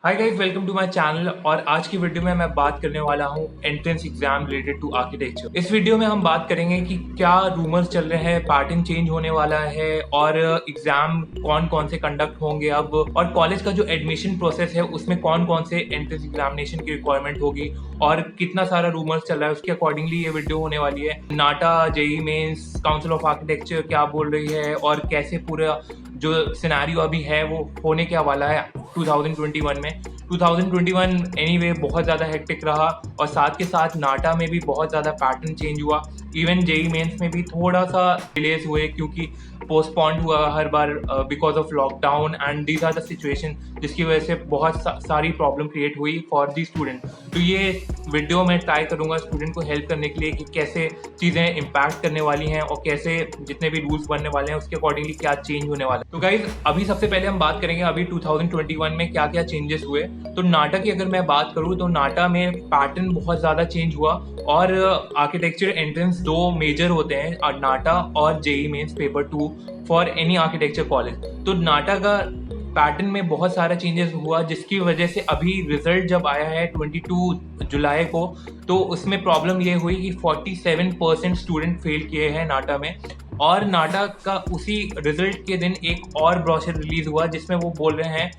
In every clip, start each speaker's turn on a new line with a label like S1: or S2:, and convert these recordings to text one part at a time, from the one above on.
S1: Hi guys, welcome to my channel. और आज की वीडियो में मैं बात करने वाला हूँ entrance exam related to architecture. इस वीडियो में हम बात करेंगे कि क्या रूमर्स चल रहे हैं, पैटर्न चेंज होने वाला है और एग्जाम कौन कौन से कंडक्ट होंगे अब, और कॉलेज का जो एडमिशन प्रोसेस है उसमें कौन कौन से एंट्रेंस एग्जामिनेशन की रिक्वायरमेंट होगी और कितना सारा रूमर्स चल रहा है, उसके अकॉर्डिंगली ये वीडियो होने वाली है। NATA, JEE mains, council of architecture क्या बोल रही है और कैसे पूरा जो सिनेरियो अभी है वो होने क्या वाला है 2021 में। 2021 एनीवे बहुत ज़्यादा हेक्टिक रहा और साथ के साथ नाटा में भी बहुत ज़्यादा पैटर्न चेंज हुआ। इवन जेई मेंस में भी थोड़ा सा डिलेज हुए क्योंकि पोस्टपोन्ड हुआ हर बार because of lockdown and these are the situation जिसकी वजह से बहुत सारी प्रॉब्लम क्रिएट हुई फॉर दी स्टूडेंट। तो ये वीडियो में ट्राई करूंगा स्टूडेंट को हेल्प करने के लिए कि कैसे चीज़ें इम्पैक्ट करने वाली हैं और कैसे जितने भी रूल्स बनने वाले हैं उसके अकॉर्डिंगली क्या चेंज होने वाला है। तो गाइज अभी सबसे पहले हम बात करेंगे अभी 2021 में क्या क्या चेंजेस हुए। तो नाटा की अगर मैं बात करूँ तो नाटा में पैटर्न बहुत ज़्यादा चेंज हुआ और आर्किटेक्चर एंट्रेंस दो मेजर होते हैं, नाटा और JEE Mains paper 2 for any architecture college. तो नाटा का पैटर्न में बहुत सारा चेंजेस हुआ जिसकी वजह से अभी रिजल्ट जब आया है 22 जुलाई को तो उसमें प्रॉब्लम ये हुई कि 47% स्टूडेंट फेल किए हैं नाटा में। और नाटा का उसी रिजल्ट के दिन एक और ब्रोशर रिलीज हुआ जिसमें वो बोल रहे हैं,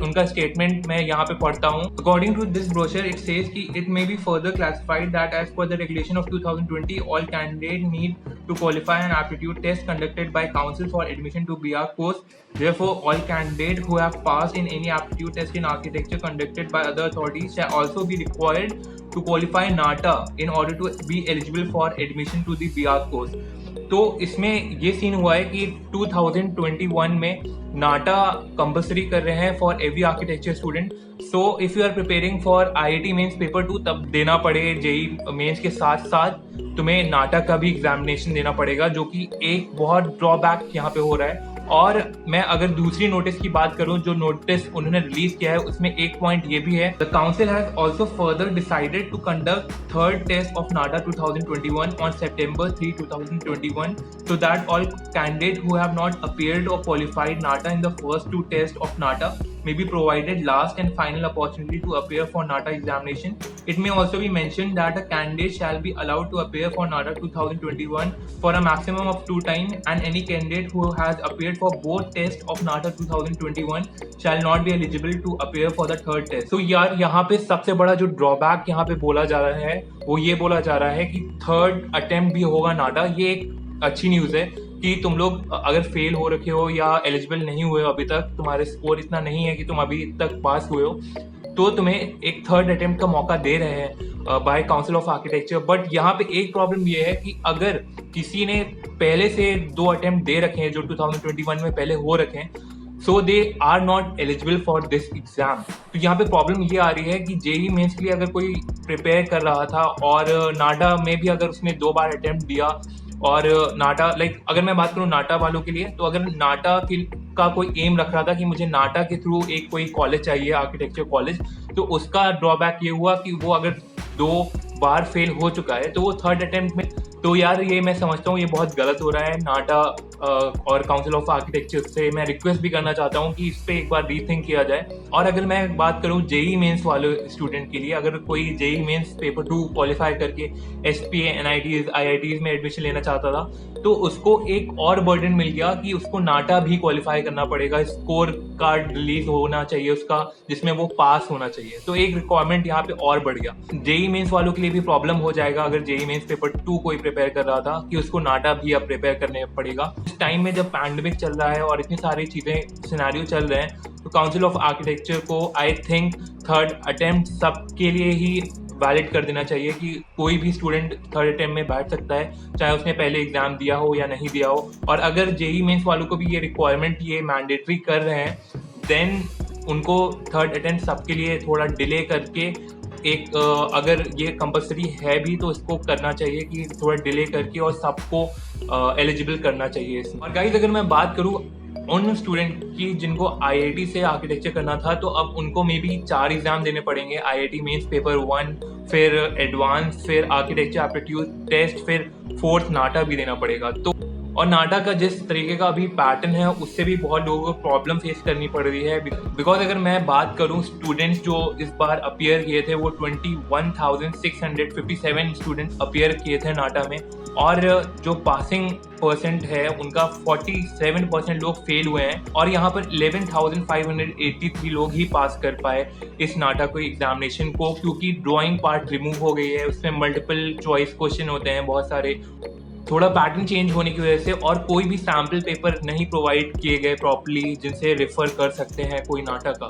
S1: उनका स्टेटमेंट मैं यहाँ पे पढ़ता हूँ। According to this brochure it says कि it may be further classified that as per the regulation of 2020 all candidate need to qualify an aptitude test conducted by council for admission to BArch course. Therefore, all candidates who have passed in any aptitude test in architecture conducted by other authorities shall also be required to qualify NATA in order to be eligible for admission to the BArch course। तो इसमें ये scene हुआ है कि 2021 में नाटा compulsory कर रहे हैं for every architecture student. So if you are preparing for IIT Mains paper 2 तब देना पड़े जेई मेंस के साथ साथ तुम्हें नाटा का भी एग्जामिनेशन देना पड़ेगा, जो कि एक बहुत ड्रॉबैक यहाँ पे हो रहा है। और मैं अगर दूसरी नोटिस की बात करूं, जो नोटिस उन्होंने रिलीज किया है उसमें एक पॉइंट ये भी है, the council has also further decided to conduct third test of NATA 2021 on September 3, 2021 so that all candidates who have not appeared or qualified NATA in the first two tests of NATA may be provided last and final opportunity to appear for NATA examination. It may also be mentioned that a candidate shall be allowed to appear for NATA 2021 for a maximum of 2 times, and any candidate who has appeared for both tests of NATA 2021 shall not be eligible to appear for the third test. तो यार यहाँ पे सबसे बड़ा जो drawback यहाँ पे बोला जा रहा है वो ये बोला जा रहा है कि थर्ड अटेम्प्ट भी होगा नाटा। ये एक अच्छी न्यूज़ है कि तुम लोग अगर फेल हो रखे हो या एलिजिबल नहीं हुए हो, अभी तक तुम्हारे स्कोर इतना नहीं है कि तुम अभी तक पास हुए हो, तो तुम्हें एक थर्ड अटेम्प्ट का मौका दे रहे हैं by council of architecture. But यहाँ पे एक प्रॉब्लम ये है कि अगर किसी ने पहले से 2 अटेम्प्ट दे रखे हैं जो 2021 में पहले हो रखे हैं, so they are not eligible for this exam. तो यहाँ पे प्रॉब्लम ये आ रही है कि जेई मेंस के लिए अगर कोई प्रिपेयर कर रहा था और नाटा में भी अगर उसने 2 बार अटेम्प्ट दिया और नाटा अगर मैं बात करूँ नाटा वालों के लिए, तो अगर नाटा का कोई एम रख रहा था कि मुझे नाटा के थ्रू एक कोई कॉलेज चाहिए आर्किटेक्चर कॉलेज, तो उसका ड्रॉबैक ये हुआ कि वो अगर 2 बार फेल हो चुका है तो वो थर्ड अटेम्प्ट में, तो यार ये मैं समझता हूँ ये बहुत गलत हो रहा है। नाटा और काउंसिल ऑफ आर्किटेक्चर से मैं रिक्वेस्ट भी करना चाहता हूँ कि इस पर एक बार रीथिंक किया जाए। और अगर मैं बात करूँ जेई मेंस वाले स्टूडेंट के लिए, अगर कोई जेई मेंस पेपर 2 क्वालिफाई करके SPA, NITs, IITs में एडमिशन लेना चाहता था, तो उसको एक और बर्डन मिल गया कि उसको नाटा भी क्वालिफाई करना पड़ेगा, स्कोर कार्ड रिलीज होना चाहिए उसका जिसमें वो पास होना चाहिए। तो एक रिक्वायरमेंट यहाँ पे और बढ़ गया। जेई मेंस वालों के लिए भी प्रॉब्लम हो जाएगा अगर जेई मेंस पेपर 2 कोई प्रिपेयर कर रहा था कि उसको नाटा भी अब प्रिपेयर करने पड़ेगा। इस टाइम में जब पैंडेमिक चल रहा है और इतनी सारी चीज़ें सिनेरियो चल रहे हैं, तो काउंसिल ऑफ आर्किटेक्चर को आई थिंक थर्ड अटेम्प्ट सबके लिए ही वैलिड कर देना चाहिए कि कोई भी स्टूडेंट थर्ड अटेम्प्ट में बैठ सकता है, चाहे उसने पहले एग्जाम दिया हो या नहीं दिया हो। और अगर जेई मेंस वालों को भी ये रिक्वायरमेंट ये मैंडेटरी कर रहे हैं, देन उनको थर्ड अटेम्प्ट सबके लिए थोड़ा डिले करके एक अगर ये कंपलसरी है भी तो इसको करना चाहिए कि थोड़ा डिले करके और सबको एलिजिबल करना चाहिए। और गाइस अगर मैं बात करूँ उन स्टूडेंट की जिनको IIT से आर्किटेक्चर करना था, तो अब उनको मे बी 4 एग्जाम देने पड़ेंगे। IIT मेंस पेपर 1, फिर एडवांस, फिर आर्किटेक्चर एप्टीट्यूड टेस्ट, फिर 4th नाटा भी देना पड़ेगा। तो और नाटा का जिस तरीके का अभी पैटर्न है उससे भी बहुत लोगों को प्रॉब्लम फेस करनी पड़ रही है। बिकॉज अगर मैं बात करूं स्टूडेंट्स जो इस बार अपीयर किए थे वो 21,657 स्टूडेंट्स अपीयर किए थे नाटा में, और जो पासिंग परसेंट है उनका 47% लोग फेल हुए हैं, और यहाँ पर 11,583 लोग ही पास कर पाए इस नाटा को एग्जामिनेशन को, क्योंकि ड्राइंग पार्ट रिमूव हो गई है, उसमें मल्टीपल चॉइस क्वेश्चन होते हैं बहुत सारे, थोड़ा पैटर्न चेंज होने की वजह से, और कोई भी सैम्पल पेपर नहीं प्रोवाइड किए गए प्रॉपर्ली जिनसे रेफर कर सकते हैं कोई नाटा का।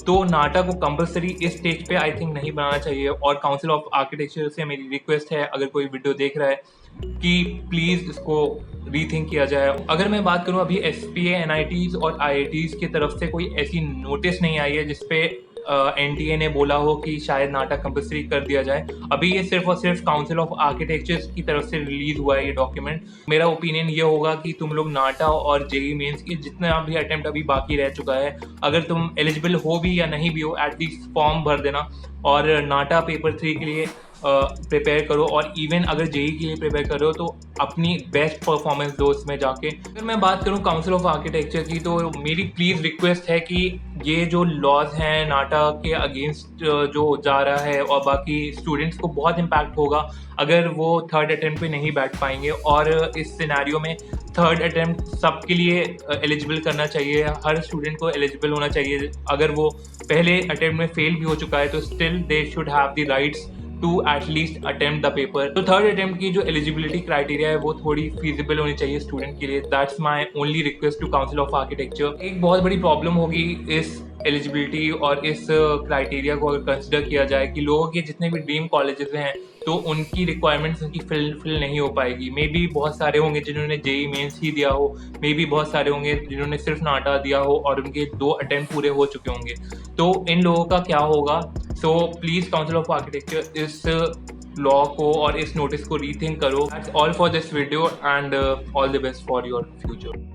S1: तो नाटा को कंपलसरी इस स्टेज पे आई थिंक नहीं बनाना चाहिए, और काउंसिल ऑफ आर्किटेक्चर से मेरी रिक्वेस्ट है अगर कोई वीडियो देख रहा है कि प्लीज़ इसको रीथिंक किया जाए। अगर मैं बात करूं अभी SPA, NITs और IITs की तरफ से कोई ऐसी नोटिस नहीं आई है जिसपे NTA ने बोला हो कि शायद नाटा कंपलसरी कर दिया जाए। अभी ये सिर्फ और सिर्फ काउंसिल ऑफ आर्किटेक्चर्स की तरफ से रिलीज हुआ है ये डॉक्यूमेंट। मेरा ओपिनियन ये होगा कि तुम लोग नाटा और JEE मेंस की जितना भी अटेम्प्ट अभी बाकी रह चुका है, अगर तुम एलिजिबल हो भी या नहीं भी हो, एटलीस्ट फॉर्म भर देना और नाटा पेपर 3 के लिए प्रिपेयर करो, और इवन अगर JEE के लिए प्रिपेयर करो तो अपनी बेस्ट परफॉर्मेंस दो इसमें जाके। अगर मैं बात करूं काउंसिल ऑफ आर्किटेक्चर की, तो मेरी प्लीज़ रिक्वेस्ट है कि ये जो लॉज हैं नाटा के अगेंस्ट जो जा रहा है, और बाकी स्टूडेंट्स को बहुत इम्पैक्ट होगा अगर वो थर्ड अटेम्प्ट पे नहीं बैठ पाएंगे, और इस सिनेरियो में थर्ड अटेम्प्ट सबके लिए एलिजिबल करना चाहिए, हर स्टूडेंट को एलिजिबल होना चाहिए। अगर वो पहले अटेम्प्ट में फेल भी हो चुका है तो still they should have the rights to at least attempt the paper. तो थर्ड अटेम्प्ट की जो एलिजिबिलिटी क्राइटेरिया है वो थोड़ी फीजिबल होनी चाहिए स्टूडेंट के लिए। That's my only request to council of architecture. एक बहुत बड़ी प्रॉब्लम होगी इस एलिजिबिलिटी और इस क्राइटेरिया को अगर कंसिडर किया जाए कि लोगों के जितने भी ड्रीम कॉलेजेस हैं तो उनकी रिक्वायरमेंट्स उनकी फिल नहीं हो पाएगी। मे बी बहुत सारे होंगे जिन्होंने JEE मेंस ही दिया हो, मे बी बहुत सारे होंगे जिन्होंने सिर्फ नाटा दिया हो और उनके 2 अटेम्प्ट पूरे हो चुके होंगे, तो इन लोगों का क्या होगा। So please council of architecture इस लॉ को और इस नोटिस को रीथिंक करो। That's all for this video and all the best for your future.